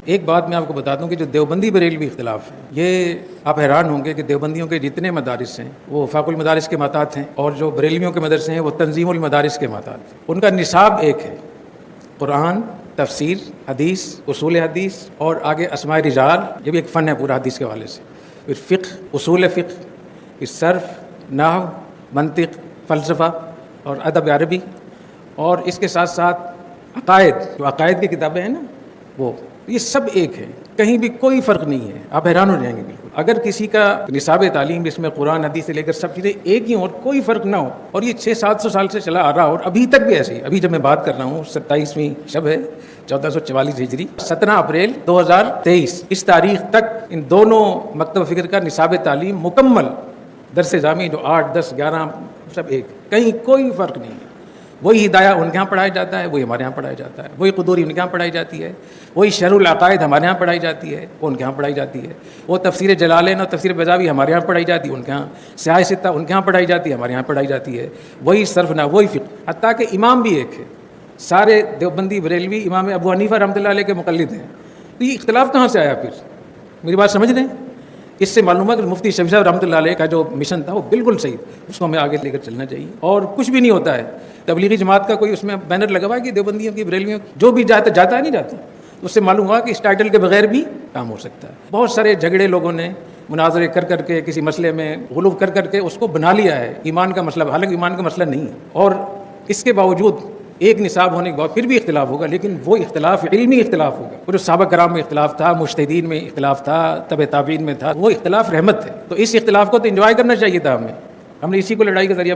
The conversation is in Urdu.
ایک بات میں آپ کو بتا دوں کہ جو دیوبندی بریلوی اختلاف ہے، یہ آپ حیران ہوں گے کہ دیوبندیوں کے جتنے مدارس ہیں وہ وفاق المدارس کے ماتحت ہیں، اور جو بریلویوں کے مدرسے ہیں وہ تنظیم المدارس کے ماتحت ہیں۔ ان کا نصاب ایک ہے، قرآن، تفسیر، حدیث، اصول حدیث، اور آگے اسماء رجال، یہ بھی ایک فن ہے پورا حدیث کے حوالے سے، پھر فقہ، اصول فقہ، پھر صرف، نحو، منطق، فلسفہ اور ادب عربی، اور اس کے ساتھ ساتھ عقائد، جو عقائد کی کتابیں ہیں نا وہ، یہ سب ایک ہے، کہیں بھی کوئی فرق نہیں ہے۔ آپ حیران ہو جائیں گے بالکل اگر کسی کا نصاب تعلیم اس میں قرآن حدیث سے لے کر سب چیزیں ایک ہی ہوں اور کوئی فرق نہ ہو، اور یہ 600-700 سال سے چلا آ رہا ہو، اور ابھی تک بھی ایسے ہی۔ ابھی جب میں بات کر رہا ہوں 27ویں شب ہے 1444 ہجری، 17 اپریل 2023، اس تاریخ تک ان دونوں مکتب فکر کا نصاب تعلیم مکمل، درس جامع جو 8، 10، 11 سب ایک، کہیں کوئی فرق نہیں ہے۔ وہی ہدایہ ان کے ہاں پڑھایا جاتا ہے، وہی ہمارے ہاں پڑھایا جاتا ہے، وہی قدوری ان کے ہاں پڑھائی جاتی ہے، وہی شرح العقائد ہمارے ہاں پڑھائی جاتی ہے، وہ ان کے ہاں پڑھائی جاتی ہے، وہ تفسیر جلالین اور تفسیر بیضاوی ہمارے ہاں پڑھائی جاتی ہے، ان کے ہاں سیاہ ستہ ان کے ہاں پڑھائی جاتی ہے، ہمارے ہاں پڑھائی جاتی ہے، وہی صرف نہ وہی فقہ، حتیٰ کہ امام بھی ایک ہے۔ سارے دیوبندی بریلوی امام ابو حنیفہ رحمۃ اللہ علیہ کے مقلد ہیں، تو یہ اختلاف کہاں سے آیا پھر؟ میری بات سمجھ رہے ہیں؟ اس سے معلوم ہے کہ مفتی شفیع صاحب رحمۃ اللہ علیہ کا جو مشن تھا وہ بالکل صحیح، اس کو ہمیں آگے لے کر چلنا چاہیے، اور کچھ بھی نہیں ہوتا ہے۔ تبلیغی جماعت کا کوئی اس میں بینر لگا ہوا ہے کہ دیوبندیوں کی، بریلویوں کی، جو بھی جاتا ہے نہیں جاتا، اس سے معلوم ہوا کہ اس ٹائٹل کے بغیر بھی کام ہو سکتا ہے۔ بہت سارے جھگڑے لوگوں نے مناظرے کر کے کسی مسئلے میں غلو کر کے اس کو بنا لیا ہے ایمان کا مسئلہ، حالانکہ ایمان کا مسئلہ نہیں ہے، اور اس کے باوجود ایک نصاب ہونے کے بعد پھر بھی اختلاف ہوگا، لیکن وہ اختلاف علمی اختلاف ہوگا۔ وہ جو صحابہ کرام میں اختلاف تھا، مجتہدین میں اختلاف تھا، تبع تابعین میں تھا، وہ اختلاف رحمت ہے۔ تو اس اختلاف کو تو انجوائے کرنا چاہیے تھا ہم نے اسی کو لڑائی کا ذریعہ